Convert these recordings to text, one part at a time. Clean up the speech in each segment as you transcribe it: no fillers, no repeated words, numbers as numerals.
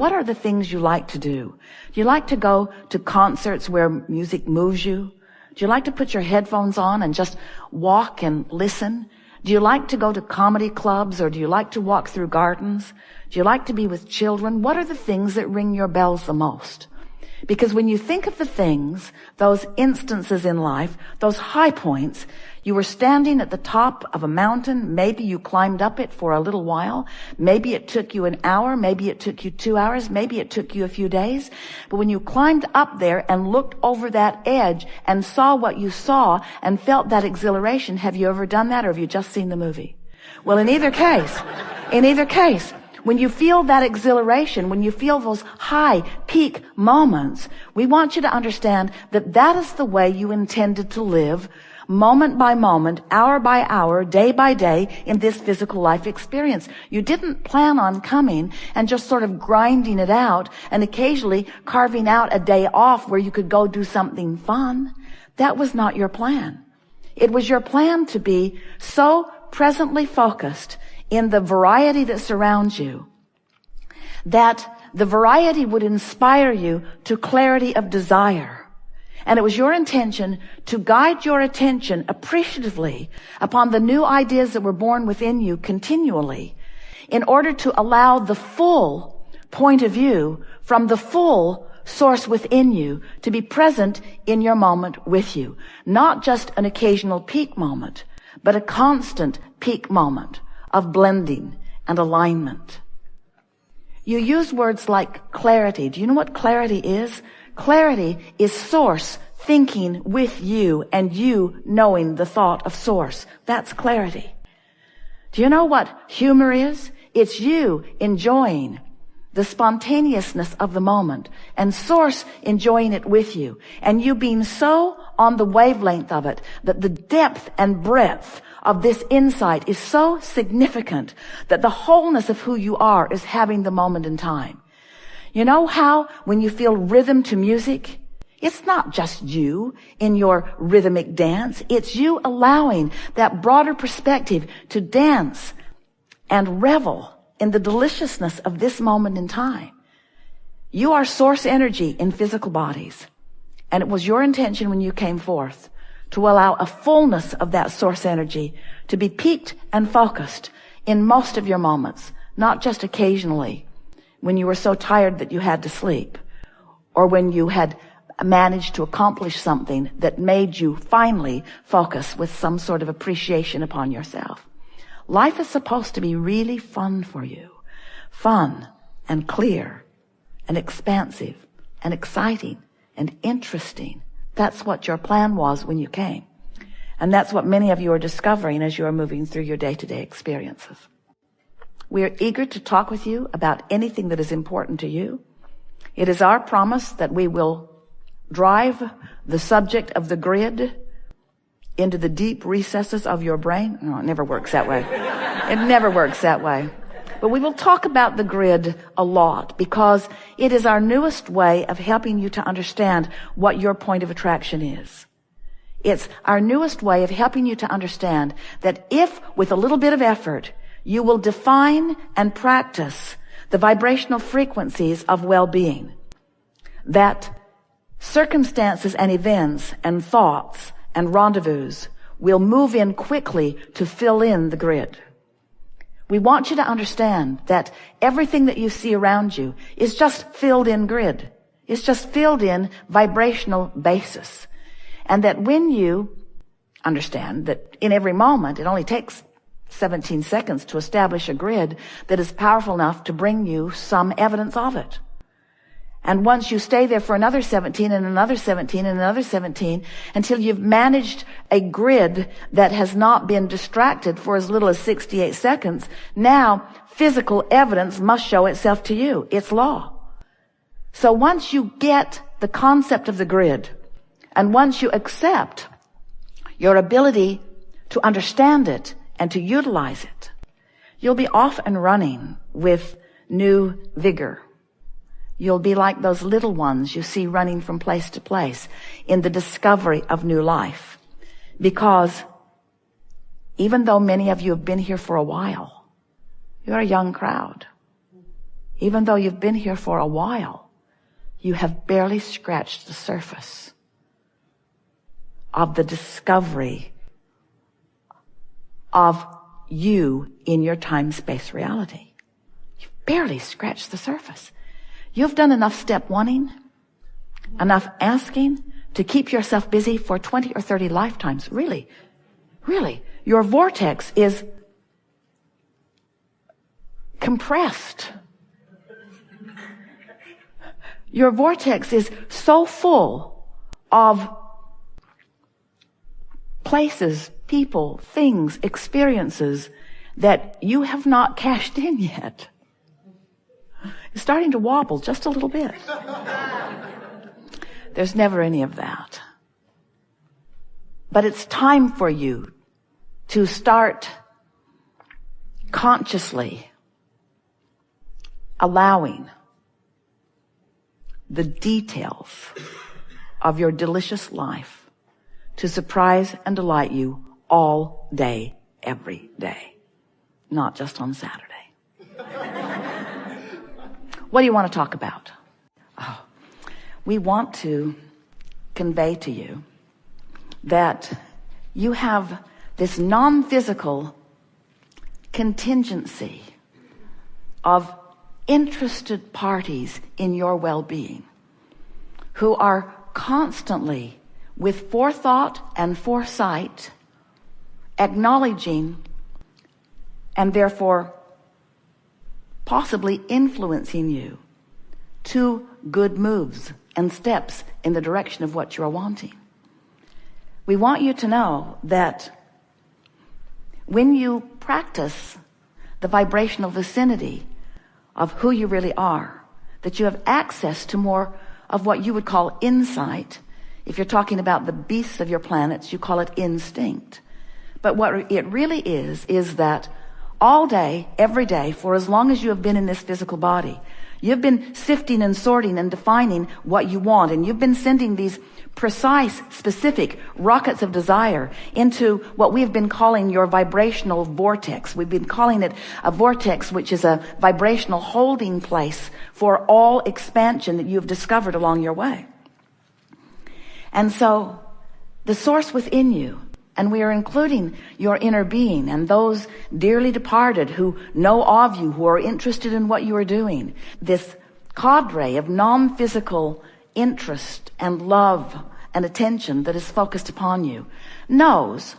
What are the things you like to do? Do you like to go to concerts where music moves you? Do you like to put your headphones on and just walk and listen? Do you like to go to comedy clubs, or do you like to walk through gardens? Do you like to be with children? What are the things that ring your bells the most? Because when you think of the things, those instances in life, those high points, you were standing at the top of a mountain, maybe you climbed up it for a little while, maybe it took you an hour, maybe it took you 2 hours, maybe it took you a few days, but when you climbed up there and looked over that edge and saw what you saw and felt that exhilaration, have you ever done that, or have you just seen the movie? Well, in either case, when you feel that exhilaration, when you feel those high peak moments, we want you to understand that that is the way you intended to live, moment by moment, hour by hour, day by day, in this physical life experience. You didn't plan on coming and just sort of grinding it out and occasionally carving out a day off where you could go do something fun. That was not your plan. It was your plan to be so presently focused in the variety that surrounds you, that the variety would inspire you to clarity of desire. And it was your intention to guide your attention appreciatively upon the new ideas that were born within you continually, in order to allow the full point of view from the full source within you to be present in your moment with you. Not just an occasional peak moment, but a constant peak moment of blending and alignment. You use words like clarity. Do you know what clarity is? Clarity is source thinking with you and you knowing the thought of source. That's clarity. Do you know what humor is? It's you enjoying the spontaneousness of the moment and source enjoying it with you, and you being so on the wavelength of it that the depth and breadth of this insight is so significant that the wholeness of who you are is having the moment in time. You know how when you feel rhythm to music, it's not just you in your rhythmic dance, it's you allowing that broader perspective to dance and revel in the deliciousness of this moment in time. You are source energy in physical bodies, and it was your intention when you came forth to allow a fullness of that source energy to be peaked and focused in most of your moments, not just occasionally when you were so tired that you had to sleep, or when you had managed to accomplish something that made you finally focus with some sort of appreciation upon yourself. Life is supposed to be really fun for you. Fun and clear and expansive and exciting and interesting. That's what your plan was when you came. And that's what many of you are discovering as you are moving through your day-to-day experiences. We are eager to talk with you about anything that is important to you. It is our promise that we will drive the subject of the grid into the deep recesses of your brain. No, it never works that way. It never works that way. But we will talk about the grid a lot because it is our newest way of helping you to understand what your point of attraction is. It's our newest way of helping you to understand that if, with a little bit of effort, you will define and practice the vibrational frequencies of well-being, that circumstances and events and thoughts and rendezvous will move in quickly to fill in the grid. We want you to understand that everything that you see around you is just filled in grid. It's just filled in vibrational basis. And that when you understand that in every moment, it only takes 17 seconds to establish a grid that is powerful enough to bring you some evidence of it. And once you stay there for another 17 and another 17 and another 17 until you've managed a grid that has not been distracted for as little as 68 seconds, now physical evidence must show itself to you. It's law. So once you get the concept of the grid, and once you accept your ability to understand it and to utilize it, you'll be off and running with new vigor. You'll be like those little ones you see running from place to place in the discovery of new life. Because even though many of you have been here for a while, you're a young crowd. even though you've been here for a while, you have barely scratched the surface of the discovery of you in your time-space reality. You've barely scratched the surface. You've done enough step wanting, enough asking to keep yourself busy for 20 or 30 lifetimes. Really. Your vortex is compressed. Your vortex is so full of places, people, things, experiences that you have not cashed in yet. It's starting to wobble just a little bit. There's never any of that. But it's time for you to start consciously allowing the details of your delicious life to surprise and delight you all day, every day, not just on Saturday. What do you want to talk about? Oh, we want to convey to you that you have this non-physical contingency of interested parties in your well-being who are constantly, with forethought and foresight, acknowledging and therefore possibly influencing you to good moves and steps in the direction of what you're wanting. We want you to know that when you practice the vibrational vicinity of who you really are, that you have access to more of what you would call insight. If you're talking about the beasts of your planets, you call it instinct. But what it really is that all day, every day, for as long as you have been in this physical body, you've been sifting and sorting and defining what you want, and you've been sending these precise, specific rockets of desire into what we've been calling your vibrational vortex. We've been calling it a vortex, which is a vibrational holding place for all expansion that you've discovered along your way. And so the source within you, and we are including your inner being and those dearly departed who know of you, who are interested in what you are doing, this cadre of non-physical interest and love and attention that is focused upon you, knows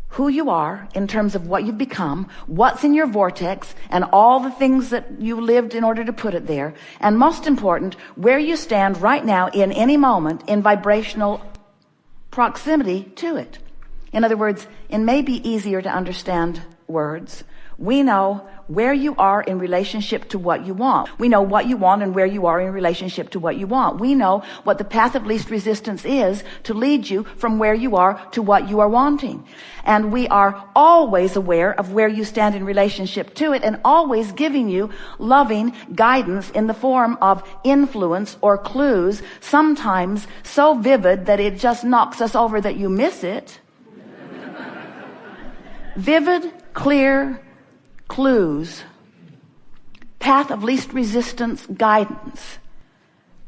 who you are in terms of what you've become, what's in your vortex, and all the things that you lived in order to put it there, and most important, where you stand right now in any moment in vibrational proximity to it. In other words, in maybe easier to understand words, we know where you are in relationship to what you want. We know what you want and where you are in relationship to what you want. We know what the path of least resistance is to lead you from where you are to what you are wanting. And we are always aware of where you stand in relationship to it, and always giving you loving guidance in the form of influence or clues, sometimes so vivid that it just knocks us over that you miss it. Vivid, clear clues, path of least resistance guidance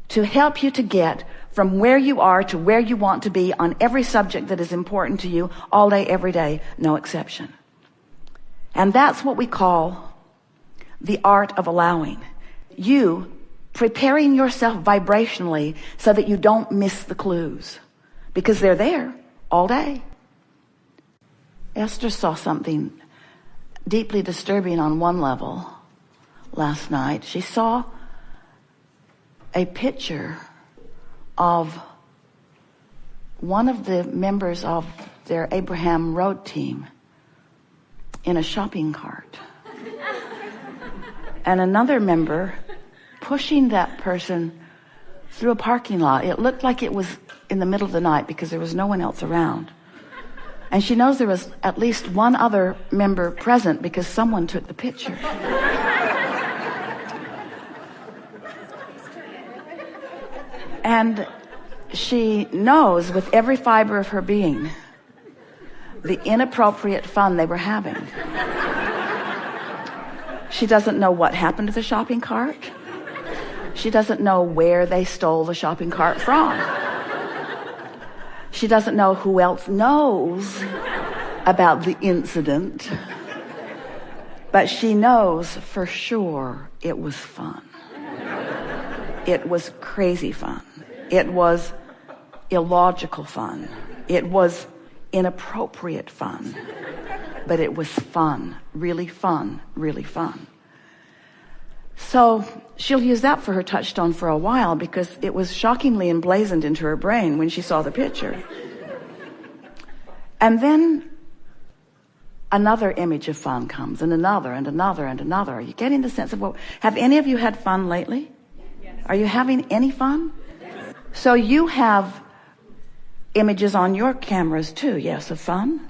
to help you to get from where you are to where you want to be on every subject that is important to you, all day, every day, no exception. And that's what we call the art of allowing. You preparing yourself vibrationally so that you don't miss the clues, because they're there all day. Esther saw something deeply disturbing on one level last night. She saw a picture of one of the members of their Abraham road team in a shopping cart, and another member pushing that person through a parking lot. It looked like it was in the middle of the night because there was no one else around. And she knows there was at least one other member present because someone took the picture. And she knows with every fiber of her being the inappropriate fun they were having. She doesn't know what happened to the shopping cart. She doesn't know where they stole the shopping cart from. She doesn't know who else knows about the incident. But she knows for sure it was fun. It was crazy fun. It was illogical fun. It was inappropriate fun. But it was fun, really fun, really fun. So she'll use that for her touchstone for a while because it was shockingly emblazoned into her brain when she saw the picture. And then another image of fun comes, and another, and another, and another. Are you getting the sense of what? Have any of you had fun lately? Yes. Are you having any fun? Yes. So you have images on your cameras too, yes, of fun?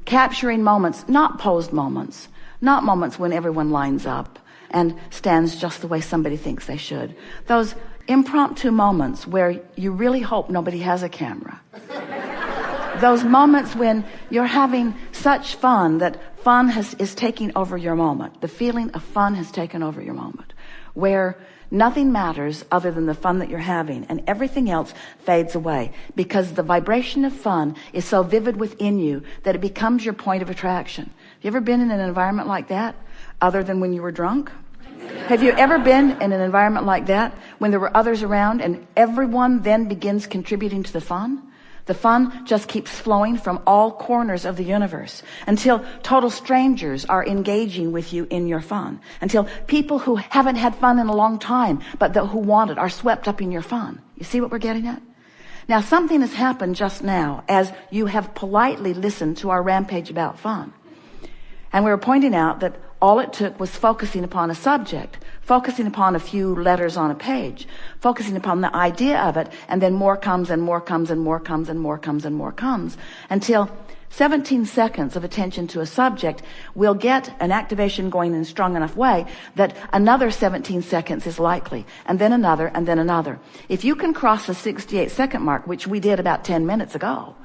Capturing moments, not posed moments, not moments when everyone lines up and stands just the way somebody thinks they should. Those impromptu moments where you really hope nobody has a camera. Those moments when you're having such fun that fun is taking over your moment. The feeling of fun has taken over your moment, where nothing matters other than the fun that you're having, and everything else fades away because the vibration of fun is so vivid within you that it becomes your point of attraction. Have you ever been in an environment like that other than when you were drunk? Have you ever been in an environment like that when there were others around and everyone then begins contributing to the fun? The fun just keeps flowing from all corners of the universe until total strangers are engaging with you in your fun, until people who haven't had fun in a long time but who want it are swept up in your fun. You see what we're getting at? Now, something has happened just now as you have politely listened to our rampage about fun. And we were pointing out that all it took was focusing upon a subject, focusing upon a few letters on a page, focusing upon the idea of it, and then more comes and more comes and more comes and more comes and more comes until 17 seconds of attention to a subject will get an activation going in a strong enough way that another 17 seconds is likely, and then another, and then another. If you can cross the 68-second mark, which we did about 10 minutes ago,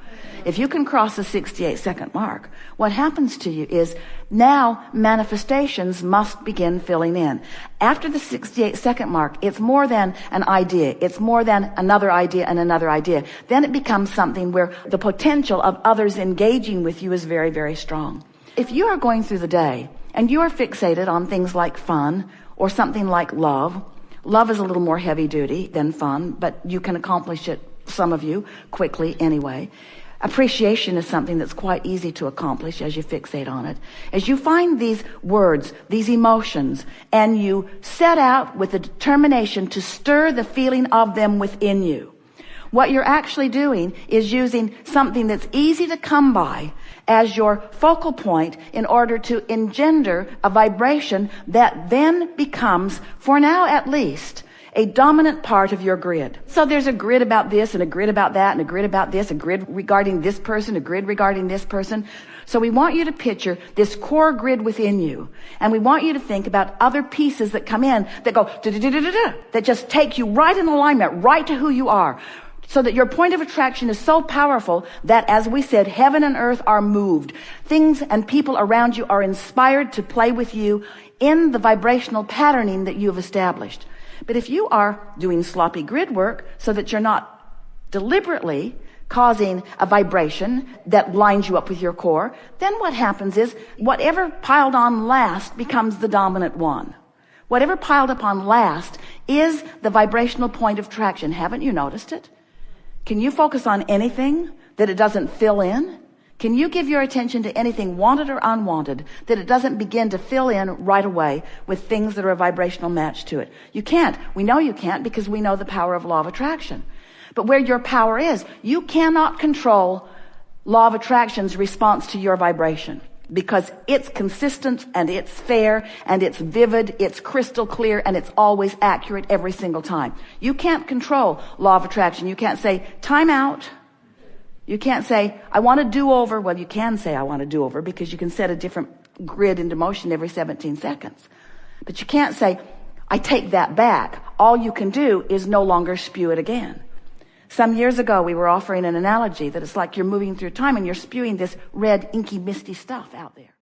if you can cross the 68-second mark, what happens to you is now manifestations must begin filling in. After the 68-second mark, it's more than an idea. It's more than another idea and another idea. Then it becomes something where the potential of others engaging with you is very, very strong. If you are going through the day and you are fixated on things like fun or something like love, love is a little more heavy duty than fun, but you can accomplish it, some of you, quickly anyway. Appreciation is something that's quite easy to accomplish as you fixate on it. As you find these words, these emotions, and you set out with a determination to stir the feeling of them within you, what you're actually doing is using something that's easy to come by as your focal point in order to engender a vibration that then becomes, for now at least, a dominant part of your grid. So there's a grid about this and a grid about that and a grid about this, a grid regarding this person, a grid regarding this person. So we want you to picture this core grid within you. And we want you to think about other pieces that come in that go da-da-da-da-da-da, that just take you right in alignment, right to who you are. So that your point of attraction is so powerful that, as we said, heaven and earth are moved. Things and people around you are inspired to play with you in the vibrational patterning that you've established. But if you are doing sloppy grid work so that you're not deliberately causing a vibration that lines you up with your core, then what happens is whatever piled on last becomes the dominant one. Whatever piled upon last is the vibrational point of attraction. Haven't you noticed it? Can you focus on anything that it doesn't fill in? Can you give your attention to anything wanted or unwanted that it doesn't begin to fill in right away with things that are a vibrational match to it? You can't. We know you can't because we know the power of law of attraction. But where your power is, you cannot control law of attraction's response to your vibration because it's consistent and it's fair and it's vivid, it's crystal clear, and it's always accurate every single time. You can't control law of attraction. You can't say, time out. You can't say, I want a do-over. Well, you can say, I want a do-over because you can set a different grid into motion every 17 seconds. But you can't say, I take that back. All you can do is no longer spew it again. Some years ago, we were offering an analogy that it's like you're moving through time and you're spewing this red, inky, misty stuff out there.